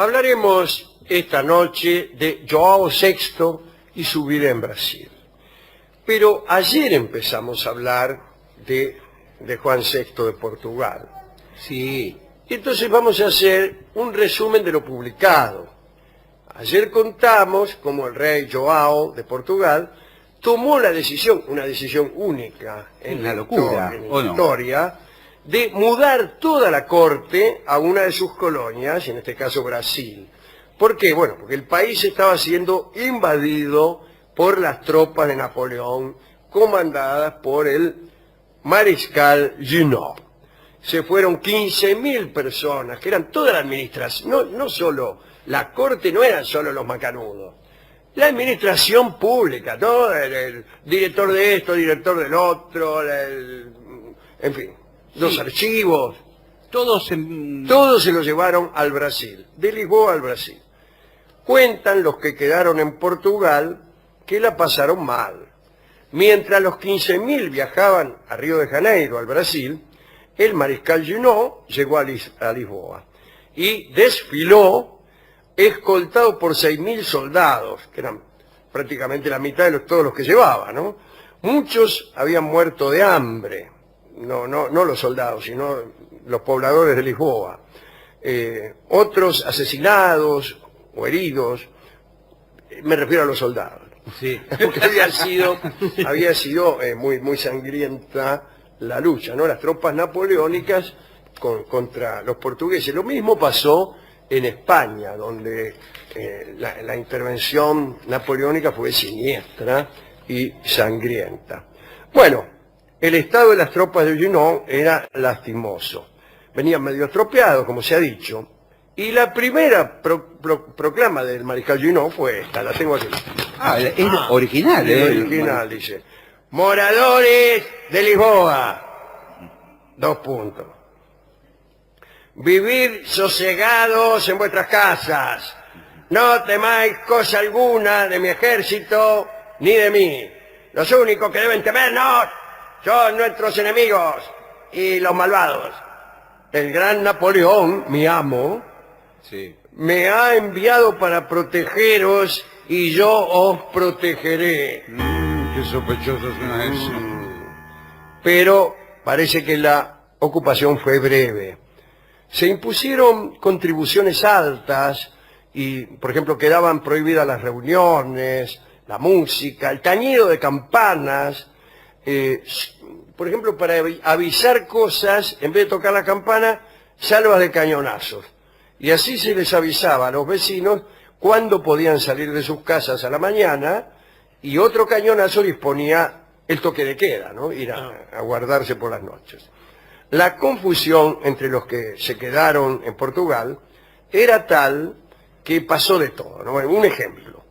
Hablaremos esta noche de João VI y su vida en Brasil. Pero ayer empezamos a hablar de Juan VI de Portugal. Sí. Y entonces vamos a hacer un resumen de lo publicado. Ayer contamos cómo el rey João de Portugal tomó la decisión, una decisión única en la historia, de mudar toda la corte a una de sus colonias, en este caso Brasil. ¿Por qué? Bueno, porque el país estaba siendo invadido por las tropas de Napoleón, comandadas por el mariscal Junot. Se fueron 15.000 personas, que eran toda la administración, no solo la corte, no eran solo los macanudos. La administración pública, ¿no? El director de esto, director del otro, en fin, los archivos. Todos se lo llevaron al Brasil, de Lisboa al Brasil. Cuentan los que quedaron en Portugal que la pasaron mal. Mientras los 15.000 viajaban a Río de Janeiro, al Brasil, el mariscal Junot llegó a Lisboa y desfiló escoltado por 6.000 soldados, que eran prácticamente la mitad de todos los que llevaba, ¿no? Muchos habían muerto de hambre, no los soldados, sino los pobladores de Lisboa. Otros asesinados o heridos, me refiero a los soldados. Sí. Porque había sido muy sangrienta la lucha, ¿no? Las tropas napoleónicas contra los portugueses. Lo mismo pasó en España, donde la intervención napoleónica fue siniestra y sangrienta. Bueno, el estado de las tropas de Junot era lastimoso. Venían medio estropeados, como se ha dicho, y la primera proclama del mariscal Junot fue esta, la tengo aquí. Es original. Original, dice. Moradores de Lisboa. 2 puntos. Vivir sosegados en vuestras casas. No temáis cosa alguna de mi ejército ni de mí. Los únicos que deben temernos son nuestros enemigos y los malvados. El gran Napoleón, mi amo, me ha enviado para protegeros y yo os protegeré. Qué sospechoso suena eso. Pero parece que la ocupación fue breve. Se impusieron contribuciones altas y, por ejemplo, quedaban prohibidas las reuniones, la música, el tañido de campanas. Por ejemplo, para avisar cosas, en vez de tocar la campana, salvas de cañonazos. Y así se les avisaba a los vecinos cuándo podían salir de sus casas a la mañana, y otro cañonazo disponía el toque de queda, ¿no? Ir a guardarse por las noches. La confusión entre los que se quedaron en Portugal era tal que pasó de todo, ¿no? Un ejemplo.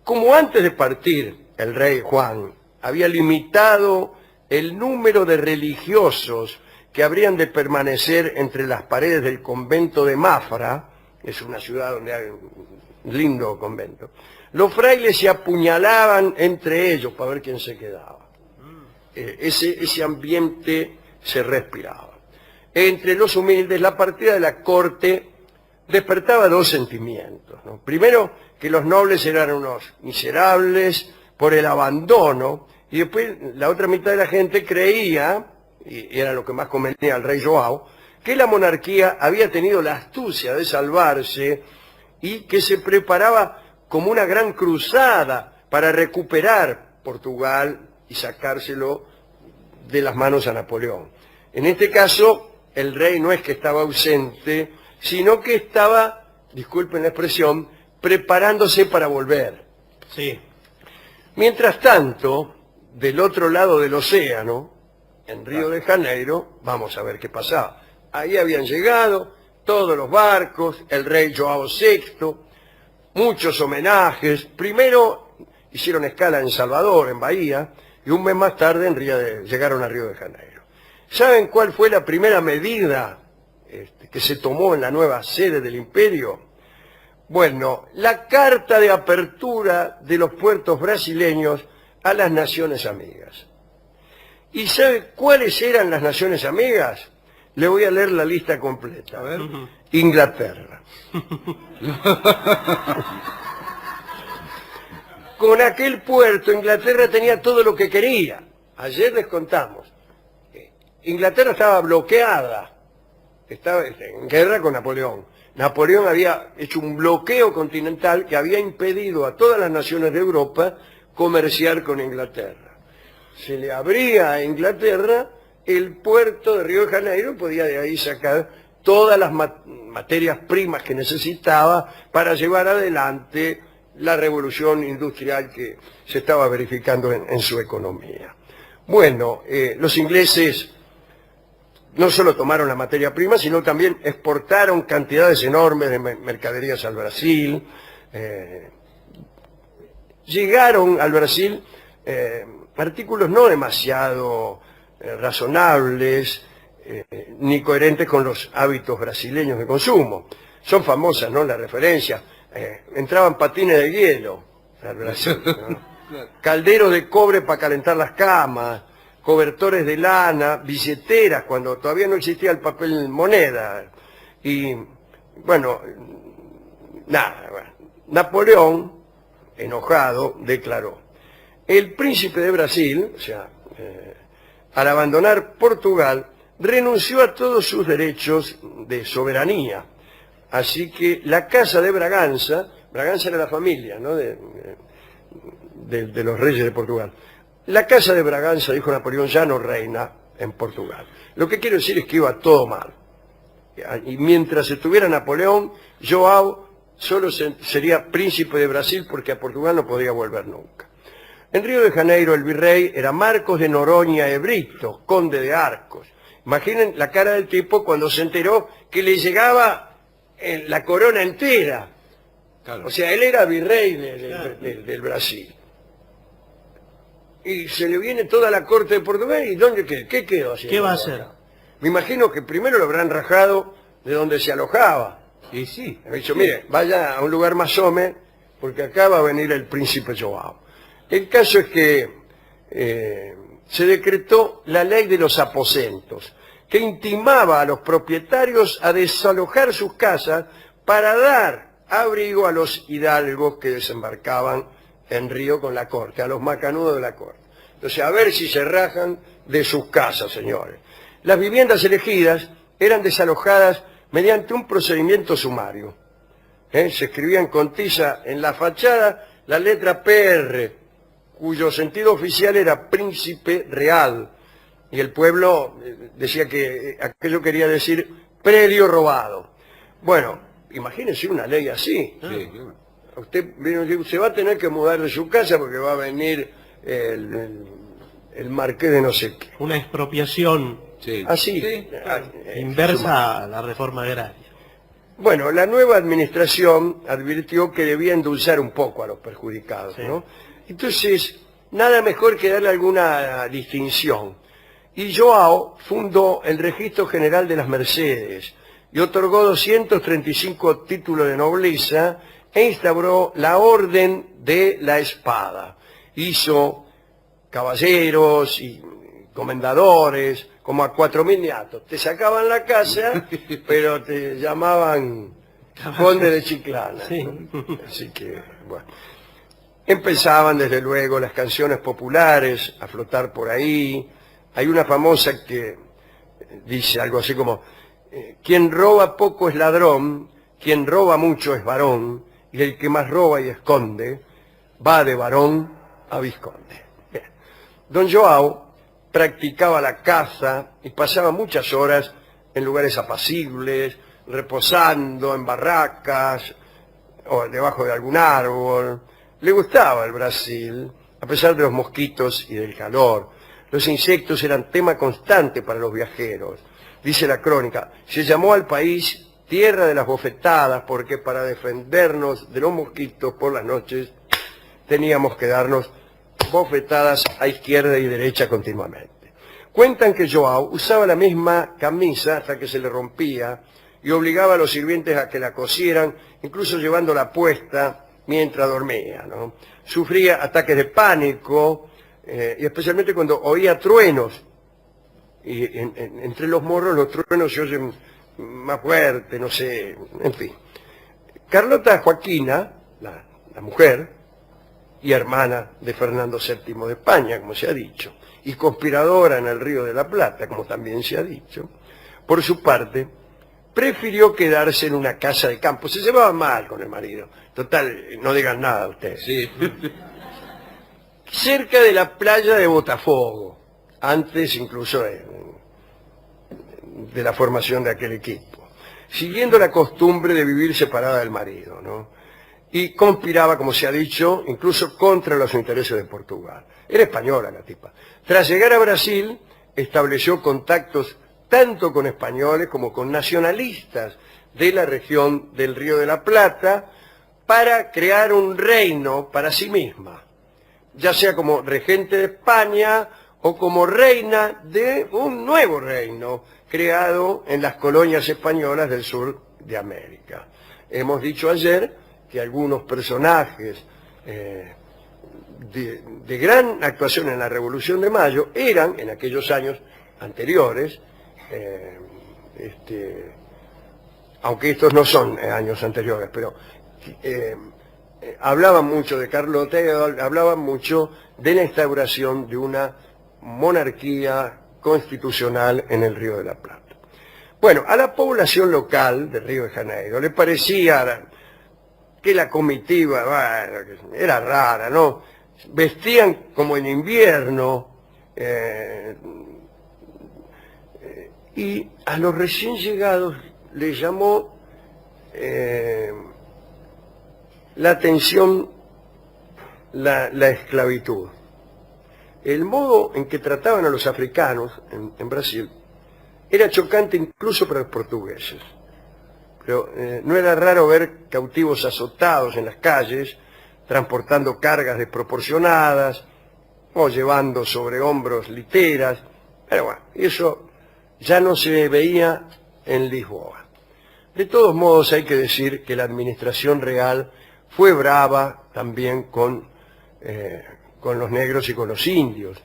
Como antes de partir, el rey Juan había limitado el número de religiosos que habrían de permanecer entre las paredes del convento de Mafra, que es una ciudad donde hay un lindo convento, los frailes se apuñalaban entre ellos para ver quién se quedaba. Ese ambiente se respiraba. Entre los humildes, la partida de la corte despertaba 2 sentimientos, ¿no? Primero, que los nobles eran unos miserables por el abandono, y después la otra mitad de la gente creía, y era lo que más convenía al rey João, que la monarquía había tenido la astucia de salvarse y que se preparaba como una gran cruzada para recuperar Portugal y sacárselo de las manos a Napoleón. En este caso, el rey no es que estaba ausente, sino que estaba, disculpen la expresión, preparándose para volver. Sí. Mientras tanto, del otro lado del océano, en Río de Janeiro, vamos a ver qué pasaba. Ahí habían llegado todos los barcos, el rey João VI, muchos homenajes. Primero hicieron escala en Salvador, en Bahía, y un mes más tarde llegaron a Río de Janeiro. ¿Saben cuál fue la primera medida que se tomó en la nueva sede del imperio? Bueno, la carta de apertura de los puertos brasileños a las naciones amigas. ¿Y sabe cuáles eran las naciones amigas? Le voy a leer la lista completa. A ver. Inglaterra. Con aquel puerto, Inglaterra tenía todo lo que quería. Ayer les contamos. Inglaterra estaba bloqueada. Estaba en guerra con Napoleón. Napoleón había hecho un bloqueo continental que había impedido a todas las naciones de Europa comerciar con Inglaterra. Se le abría a Inglaterra el puerto de Río de Janeiro, podía de ahí sacar todas las materias primas que necesitaba para llevar adelante la revolución industrial que se estaba verificando en su economía. Bueno, los ingleses no solo tomaron la materia prima, sino también exportaron cantidades enormes de mercaderías al Brasil. Llegaron al Brasil artículos no demasiado razonables ni coherentes con los hábitos brasileños de consumo. Son famosas, ¿no?, las referencias. Entraban patines de hielo al Brasil, ¿no? Calderos de cobre para calentar las camas, cobertores de lana, billeteras, cuando todavía no existía el papel moneda. Y, bueno, nada. Napoleón, enojado, declaró: el príncipe de Brasil, o sea, al abandonar Portugal, renunció a todos sus derechos de soberanía. Así que la casa de Braganza era la familia, ¿no?, de los reyes de Portugal. La casa de Braganza, dijo Napoleón, ya no reina en Portugal. Lo que quiero decir es que iba todo mal. Y mientras estuviera Napoleón, João solo sería príncipe de Brasil, porque a Portugal no podía volver nunca. En Río de Janeiro el virrey era Marcos de Noronha e Brito, conde de Arcos. Imaginen la cara del tipo cuando se enteró que le llegaba la corona entera. Claro. O sea, él era virrey del Brasil. Y se le viene toda la corte de Portugal, ¿y dónde qué quedó haciendo? ¿Qué va a hacer? Me imagino que primero lo habrán rajado de donde se alojaba. Y sí. Me ha dicho, mire, vaya a un lugar más home, porque acá va a venir el príncipe João. El caso es que se decretó la ley de los aposentos, que intimaba a los propietarios a desalojar sus casas para dar abrigo a los hidalgos que desembarcaban en Río con la corte, a los macanudos de la corte. Entonces, a ver si se rajan de sus casas, señores. Las viviendas elegidas eran desalojadas mediante un procedimiento sumario. Se escribían con tiza en la fachada la letra PR, cuyo sentido oficial era príncipe real, y el pueblo decía que aquello quería decir predio robado. Bueno, imagínense una ley así. Sí, claro. Usted se va a tener que mudar de su casa porque va a venir el marqués de no sé qué. Una expropiación Sí. Así. Sí, claro. inversa a la reforma agraria. Bueno, la nueva administración advirtió que debía endulzar un poco a los perjudicados, Sí. ¿no? Entonces, nada mejor que darle alguna distinción. Y João fundó el Registro General de las Mercedes y otorgó 235 títulos de nobleza e instauró la Orden de la Espada. Hizo caballeros y comendadores, como a 4.000 niatos. Te sacaban la casa, pero te llamaban conde de Chiclana. Sí. ¿No? Así que, bueno. Empezaban, desde luego, las canciones populares a flotar por ahí. Hay una famosa que dice algo así como: quien roba poco es ladrón, quien roba mucho es varón, y el que más roba y esconde va de varón a vizconde. Bien. Don João practicaba la caza y pasaba muchas horas en lugares apacibles, reposando en barracas o debajo de algún árbol. Le gustaba el Brasil, a pesar de los mosquitos y del calor. Los insectos eran tema constante para los viajeros. Dice la crónica: se llamó al país Tierra de las Bofetadas porque para defendernos de los mosquitos por las noches teníamos que darnos bofetadas a izquierda y derecha continuamente. Cuentan que João usaba la misma camisa hasta que se le rompía y obligaba a los sirvientes a que la cosieran, incluso llevándola puesta mientras dormía, ¿no? Sufría ataques de pánico, y especialmente cuando oía truenos. y entre los morros los truenos se oyen más fuerte, no sé, en fin. Carlota Joaquina, la mujer y hermana de Fernando VII de España, como se ha dicho, y conspiradora en el Río de la Plata, como también se ha dicho, por su parte, prefirió quedarse en una casa de campo. Se llevaba mal con el marido. Total, no digan nada ustedes. Sí. Cerca de la playa de Botafogo, antes incluso de la formación de aquel equipo, siguiendo la costumbre de vivir separada del marido, ¿no? Y conspiraba, como se ha dicho, incluso contra los intereses de Portugal. Era española la tipa. Tras llegar a Brasil, estableció contactos tanto con españoles como con nacionalistas de la región del Río de la Plata para crear un reino para sí misma, ya sea como regente de España o como reina de un nuevo reino creado en las colonias españolas del sur de América. Hemos dicho ayer que algunos personajes de gran actuación en la Revolución de Mayo eran, en aquellos años anteriores, aunque estos no son años anteriores, pero hablaban mucho de Carlota, hablaban mucho de la instauración de una monarquía constitucional en el Río de la Plata. Bueno, a la población local de Río de Janeiro le parecía que la comitiva, bueno, era rara, ¿no? Vestían como en invierno, y a los recién llegados les llamó la atención la esclavitud. El modo en que trataban a los africanos en Brasil era chocante incluso para los portugueses. Pero no era raro ver cautivos azotados en las calles, transportando cargas desproporcionadas o llevando sobre hombros literas. Pero bueno, eso ya no se veía en Lisboa. De todos modos, hay que decir que la administración real fue brava también con los negros y con los indios.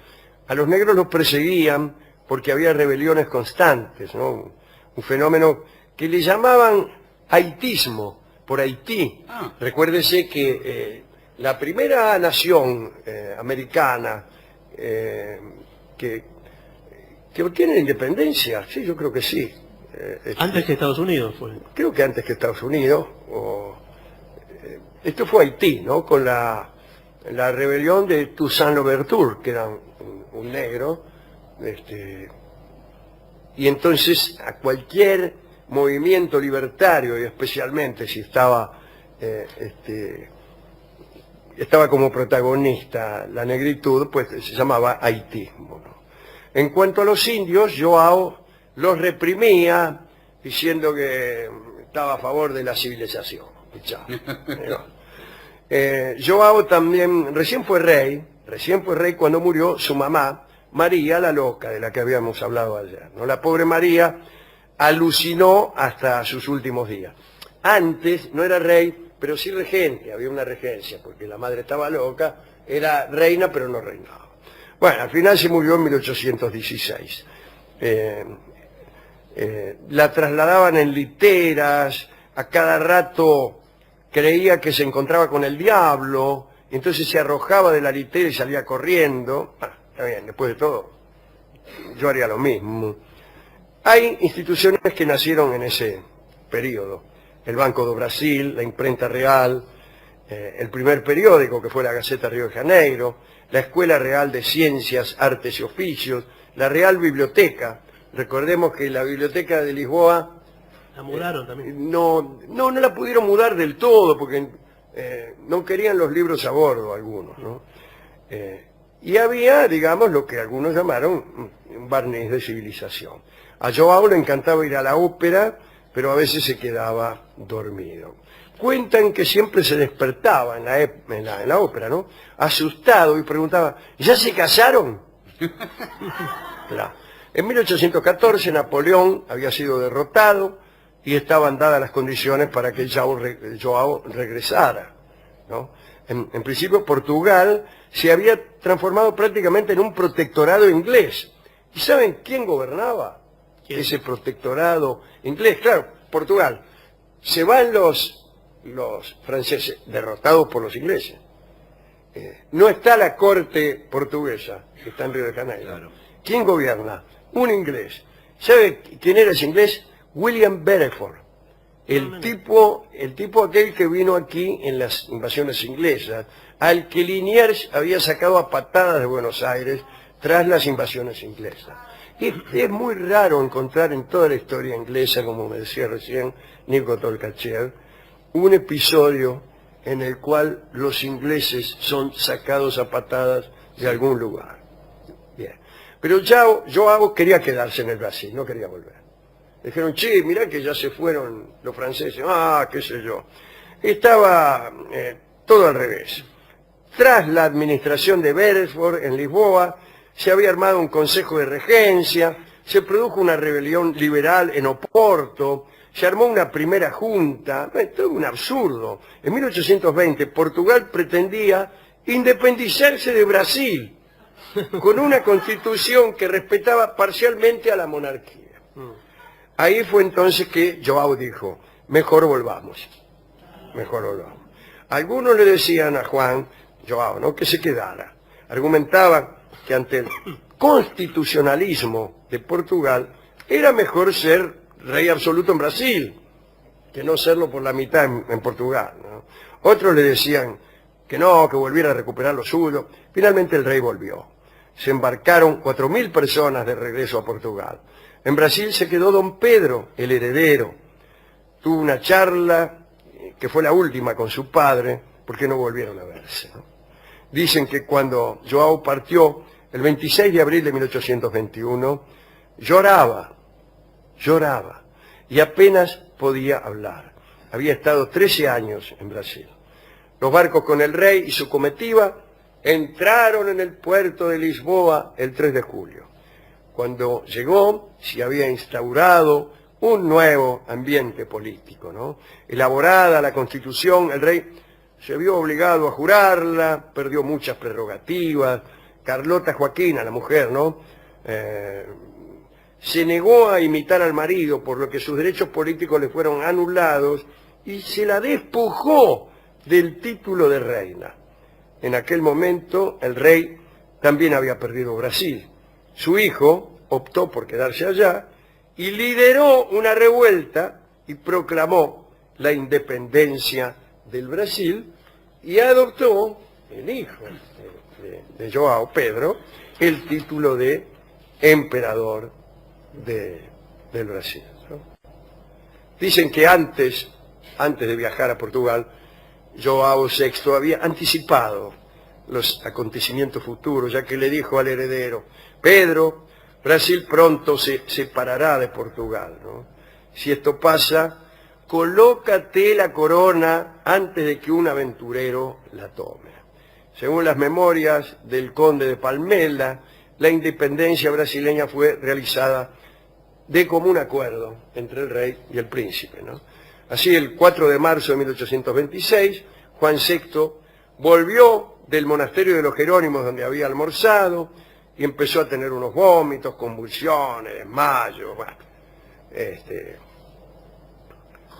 A los negros los perseguían porque había rebeliones constantes, ¿no? Un fenómeno que le llamaban haitismo, por Haití. Recuérdese que la primera nación americana que obtiene la independencia, sí, yo creo que sí. Antes que Estados Unidos fue. Creo que antes que Estados Unidos. Esto fue Haití, ¿no? Con la rebelión de Toussaint Louverture, que era un negro, y entonces a cualquier movimiento libertario, y especialmente si estaba como protagonista la negritud, pues se llamaba haitismo, ¿no? En cuanto a los indios, Joao los reprimía diciendo que estaba a favor de la civilización. Joao también recién fue rey cuando murió su mamá, María la Loca, de la que habíamos hablado ayer, ¿no? La pobre María alucinó hasta sus últimos días. Antes no era rey, pero sí regente, había una regencia, porque la madre estaba loca, era reina pero no reinaba. Bueno, al final se murió en 1816. La trasladaban en literas, a cada rato creía que se encontraba con el diablo, entonces se arrojaba de la litera y salía corriendo. Está bien, después de todo, yo haría lo mismo. Hay instituciones que nacieron en ese periodo. El Banco do Brasil, la Imprenta Real, el primer periódico que fue la Gaceta Río de Janeiro, la Escuela Real de Ciencias, Artes y Oficios, la Real Biblioteca. Recordemos que la Biblioteca de Lisboa La mudaron también. no la pudieron mudar del todo porque no querían los libros a bordo algunos, ¿no? Y había, digamos, lo que algunos llamaron un barniz de civilización. A Joao le encantaba ir a la ópera, pero a veces se quedaba dormido. Cuentan que siempre se despertaba en la ópera, ¿no? Asustado, y preguntaba, ¿ya se casaron? Claro. En 1814 Napoleón había sido derrotado y estaban dadas las condiciones para que Joao regresara, ¿no? En principio Portugal se había transformado prácticamente en un protectorado inglés, ¿Y saben quién gobernaba ¿Quién? ese protectorado inglés? Claro, Portugal. Se van los franceses, derrotados por los ingleses. No está la corte portuguesa, que está en Río de Janeiro. Claro. ¿Quién gobierna? Un inglés. ¿Sabe quién era ese inglés? William Beresford. El tipo aquel que vino aquí en las invasiones inglesas, al que Liniers había sacado a patadas de Buenos Aires tras las invasiones inglesas. Es muy raro encontrar en toda la historia inglesa, como me decía recién Nico Tolkachev, un episodio en el cual los ingleses son sacados a patadas de algún lugar. Bien. Pero Joao quería quedarse en el Brasil, no quería volver. Dijeron, che, mirá que ya se fueron los franceses. Ah, qué sé yo. Estaba todo al revés. Tras la administración de Beresford en Lisboa, se había armado un consejo de regencia, se produjo una rebelión liberal en Oporto, se armó una primera junta, todo un absurdo. En 1820 Portugal pretendía independizarse de Brasil, con una constitución que respetaba parcialmente a la monarquía. Ahí fue entonces que Joao dijo, mejor volvamos. Algunos le decían a Juan, Joao, ¿no?, que se quedara. Argumentaban que ante el constitucionalismo de Portugal era mejor ser rey absoluto en Brasil que no serlo por la mitad en Portugal, ¿no? Otros le decían que no, que volviera a recuperar lo suyo. Finalmente el rey volvió. Se embarcaron 4.000 personas de regreso a Portugal. En Brasil se quedó don Pedro, el heredero. Tuvo una charla, que fue la última con su padre, porque no volvieron a verse, ¿no? Dicen que cuando Joao partió, el 26 de abril de 1821, lloraba, y apenas podía hablar. Había estado 13 años en Brasil. Los barcos con el rey y su comitiva entraron en el puerto de Lisboa el 3 de julio. Cuando llegó, se había instaurado un nuevo ambiente político, ¿no? Elaborada la Constitución, el rey se vio obligado a jurarla, perdió muchas prerrogativas. Carlota Joaquina, la mujer, ¿no?, se negó a imitar al marido, por lo que sus derechos políticos le fueron anulados y se la despojó del título de reina. En aquel momento el rey también había perdido Brasil. Su hijo optó por quedarse allá y lideró una revuelta y proclamó la independencia del Brasil y adoptó el hijo de Joao, Pedro, el título de emperador del Brasil, ¿no? Dicen que antes de viajar a Portugal, Joao VI había anticipado los acontecimientos futuros, ya que le dijo al heredero, Pedro, Brasil pronto se separará de Portugal, ¿no? Si esto pasa, colócate la corona antes de que un aventurero la tome. Según las memorias del conde de Palmela, la independencia brasileña fue realizada de común acuerdo entre el rey y el príncipe, ¿no? Así, el 4 de marzo de 1826, Juan VI volvió del monasterio de los Jerónimos, donde había almorzado, y empezó a tener unos vómitos, convulsiones, desmayos. Bueno,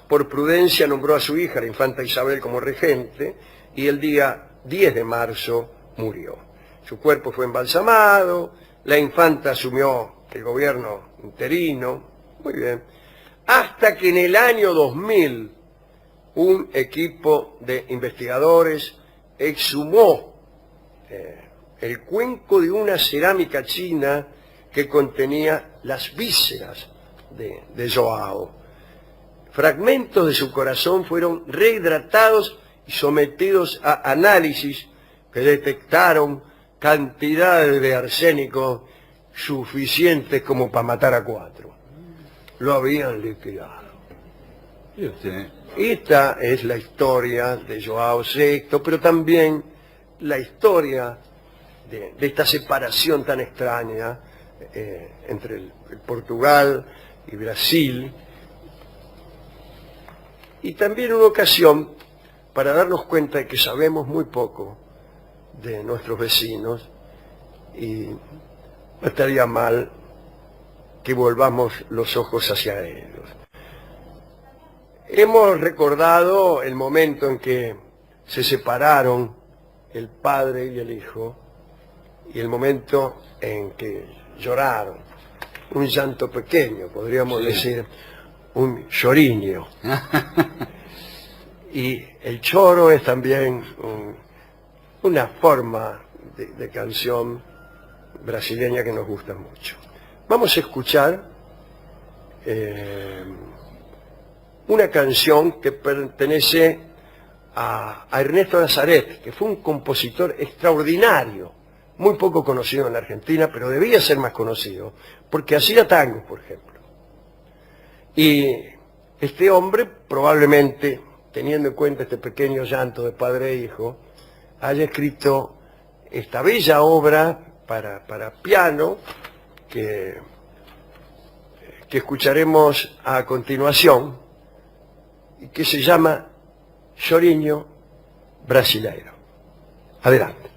por prudencia nombró a su hija, la infanta Isabel, como regente, y el día 10 de marzo murió. Su cuerpo fue embalsamado, la infanta asumió el gobierno interino, muy bien, hasta que en el año 2000 un equipo de investigadores exhumó el cuenco de una cerámica china que contenía las vísceras de Joao. Fragmentos de su corazón fueron rehidratados y sometidos a análisis que detectaron cantidades de arsénico suficientes como para matar a 4. Lo habían liquidado. ¿Y usted? Esta es la historia de Joao VI, pero también la historia de esta separación tan extraña entre el Portugal y Brasil, y también una ocasión para darnos cuenta de que sabemos muy poco de nuestros vecinos y no estaría mal que volvamos los ojos hacia ellos. Hemos recordado el momento en que se separaron el padre y el hijo, y el momento en que lloraron, un llanto pequeño, podríamos decir, un lloriño. Y el choro es también una forma de canción brasileña que nos gusta mucho. Vamos a escuchar una canción que pertenece a Ernesto Nazaret, que fue un compositor extraordinario, muy poco conocido en la Argentina, pero debía ser más conocido, porque hacía tangos, por ejemplo. Y este hombre, probablemente, teniendo en cuenta este pequeño llanto de padre e hijo, haya escrito esta bella obra para piano que escucharemos a continuación y que se llama Chorinho Brasileiro. Adelante.